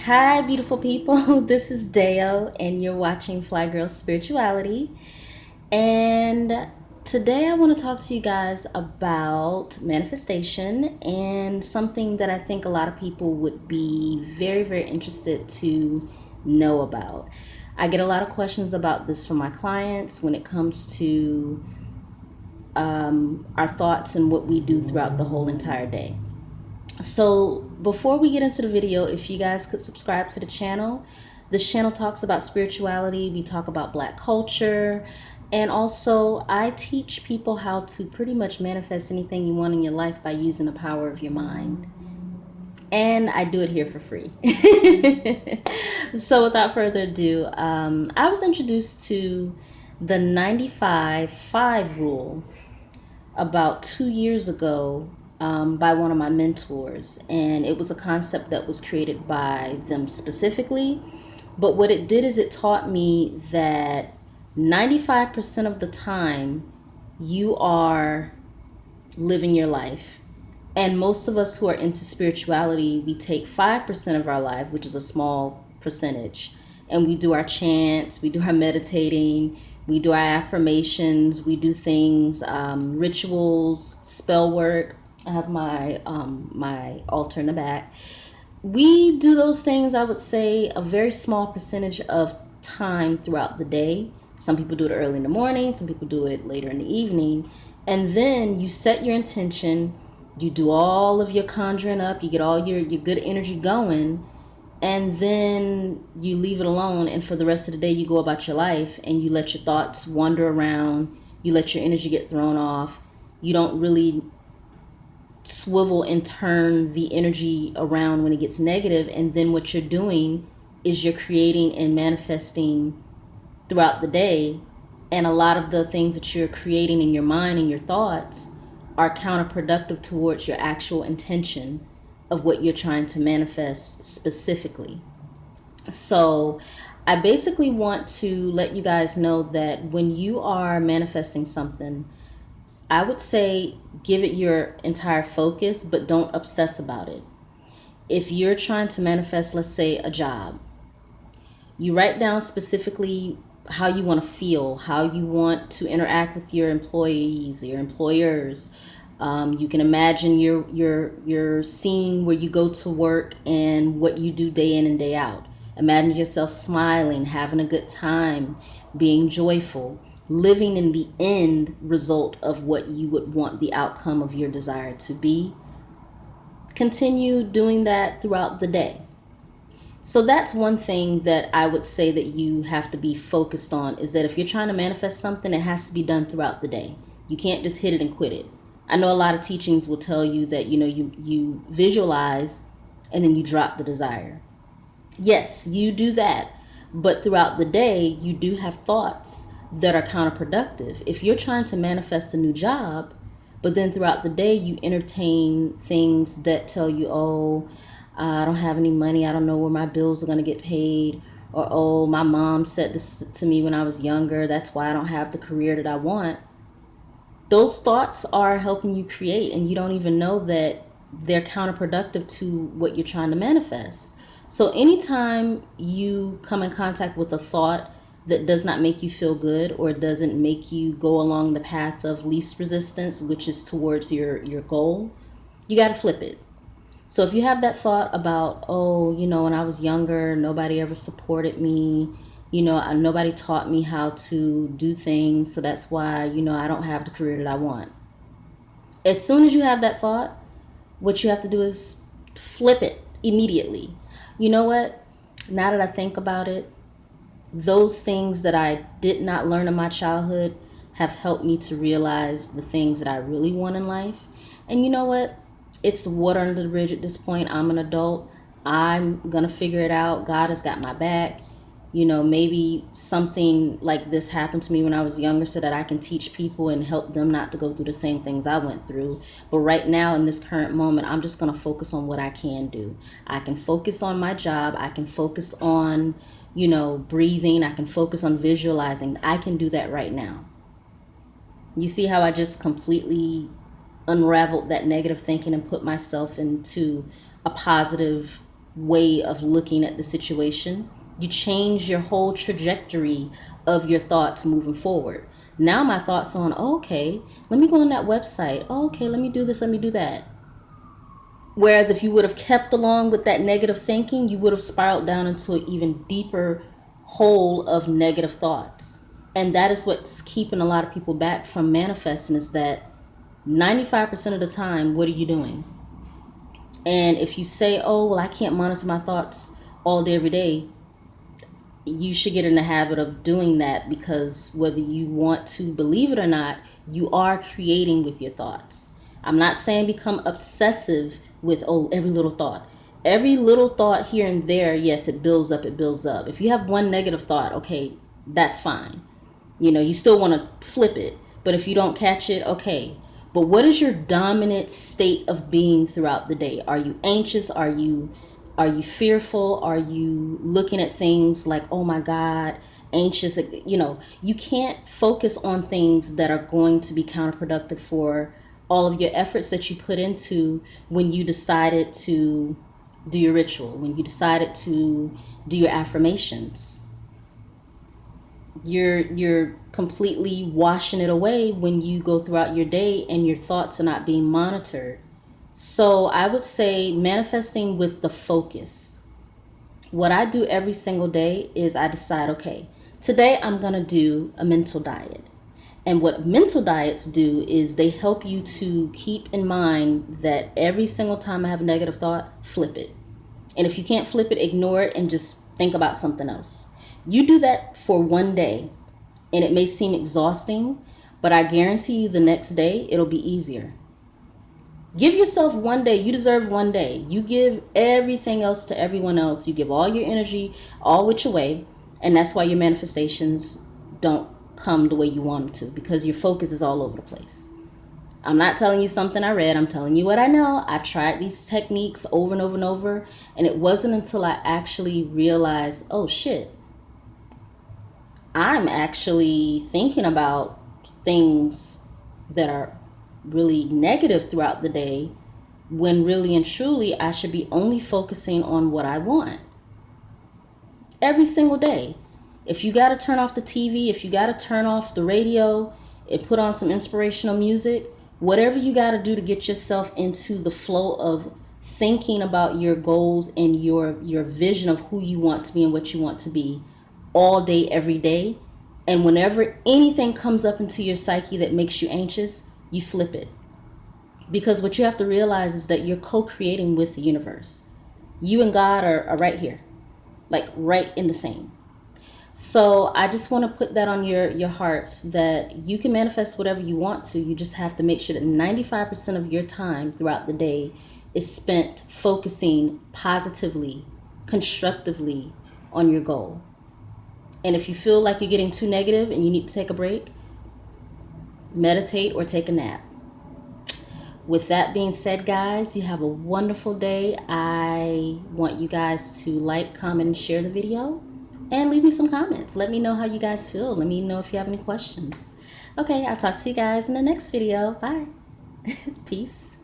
Hi, beautiful people. This is Deo, and you're watching Fly Girl Spirituality. And today I want to talk to you guys about manifestation and something that I think a lot of people would be very, very interested to know about. I get a lot of questions about this from my clients when it comes to our thoughts and what we do throughout the whole entire day. So before we get into the video, if you guys could subscribe to the channel. This channel talks about spirituality, we talk about Black culture, and also I teach people how to pretty much manifest anything you want in your life by using the power of your mind. And I do it here for free. So without further ado, I was introduced to the 95-5 rule about 2 years ago by one of my mentors, and it was a concept that was created by them specifically. But what it did is it taught me that 95% of the time you are living your life. And most of us who are into spirituality, we take 5% of our life, which is a small percentage, and we do our chants, we do our meditating, we do our affirmations, we do things, rituals, spell work. I have my altar in the back. We do those things, I would say, a very small percentage of time throughout the day. Some people do it early in the morning, some people do it later in the evening. And then you set your intention, you do all of your conjuring up, you get all your good energy going, and then you leave it alone. And for the rest of the day, you go about your life and you let your thoughts wander around, you let your energy get thrown off. You don't really swivel and turn the energy around when it gets negative, and then what you're doing is you're creating and manifesting throughout the day, and a lot of the things that you're creating in your mind and your thoughts are counterproductive towards your actual intention of what you're trying to manifest specifically. So I basically want to let you guys know that when you are manifesting something, I would say give it your entire focus, but don't obsess about it. If you're trying to manifest, let's say, a job, you write down specifically how you want to feel, how you want to interact with your employees, your employers. You can imagine your scene where you go to work and what you do day in and day out. Imagine yourself smiling, having a good time, being joyful, living in the end result of what you would want the outcome of your desire to be. Continue doing that throughout the day. So that's one thing that I would say that you have to be focused on, is that if you're trying to manifest something, it has to be done throughout the day. You can't just hit it and quit it. I know a lot of teachings will tell you that, you visualize and then you drop the desire. Yes, you do that. But throughout the day, you do have thoughts that are counterproductive. If you're trying to manifest a new job, but then throughout the day you entertain things that tell you, oh, I don't have any money, I don't know where my bills are going to get paid, or oh, my mom said this to me when I was younger, that's why I don't have the career that I want. Those thoughts are helping you create, and you don't even know that they're counterproductive to what you're trying to manifest. So anytime you come in contact with a thought that does not make you feel good, or doesn't make you go along the path of least resistance, which is towards your goal, you got to flip it. So if you have that thought about, oh, when I was younger, nobody ever supported me, nobody taught me how to do things, so that's why, I don't have the career that I want. As soon as you have that thought, what you have to do is flip it immediately. You know what? Now that I think about it, those things that I did not learn in my childhood have helped me to realize the things that I really want in life. And you know what? It's water under the bridge at this point. I'm an adult. I'm going to figure it out. God has got my back. Maybe something like this happened to me when I was younger so that I can teach people and help them not to go through the same things I went through. But right now, in this current moment, I'm just going to focus on what I can do. I can focus on my job. I can focus on, breathing. I can focus on visualizing. I can do that right now. You see how I just completely unraveled that negative thinking and put myself into a positive way of looking at the situation. You change your whole trajectory of your thoughts moving forward. Now my thoughts on, oh, okay, let me go on that website. Oh, okay, let me do this, let me do that. Whereas if you would have kept along with that negative thinking, you would have spiraled down into an even deeper hole of negative thoughts. And that is what's keeping a lot of people back from manifesting, is that 95% of the time, what are you doing? And if you say, oh, well, I can't monitor my thoughts all day, every day, you should get in the habit of doing that, because whether you want to believe it or not, you are creating with your thoughts. I'm not saying become obsessive with, oh, every little thought. Every little thought here and there, yes, it builds up, it builds up. If you have one negative thought, okay, that's fine. You still want to flip it. But if you don't catch it, okay. But what is your dominant state of being throughout the day? Are you anxious? Are you fearful? Are you looking at things like, oh my God, anxious? You can't focus on things that are going to be counterproductive for all of your efforts that you put into when you decided to do your ritual, when you decided to do your affirmations. You're completely washing it away when you go throughout your day and your thoughts are not being monitored. So I would say manifesting with the focus. What I do every single day is I decide, okay, today I'm going to do a mental diet. And what mental diets do is they help you to keep in mind that every single time I have a negative thought, flip it. And if you can't flip it, ignore it and just think about something else. You do that for one day, and it may seem exhausting, but I guarantee you the next day it'll be easier. Give yourself one day. You deserve one day. You give everything else to everyone else. You give all your energy all which way, and that's why your manifestations don't come the way you want them to, because your focus is all over the place. I'm not telling you something I read. I'm telling you what I know. I've tried these techniques over and over and over, and it wasn't until I actually realized, oh shit, I'm actually thinking about things that are really negative throughout the day, when really and truly I should be only focusing on what I want every single day. If you got to turn off the TV, if you got to turn off the radio and put on some inspirational music, whatever you got to do to get yourself into the flow of thinking about your goals and your vision of who you want to be and what you want to be all day, every day. And whenever anything comes up into your psyche that makes you anxious, you flip it. Because what you have to realize is that you're co-creating with the universe. You and God are right here, like right in the same. So I just want to put that on your hearts, that you can manifest whatever you want to. You just have to make sure that 95% of your time throughout the day is spent focusing positively, constructively on your goal. And if you feel like you're getting too negative and you need to take a break, meditate or take a nap. With that being said, guys, you have a wonderful day. I want you guys to like, comment, and share the video. And leave me some comments. Let me know how you guys feel. Let me know if you have any questions. Okay, I'll talk to you guys in the next video. Bye. Peace.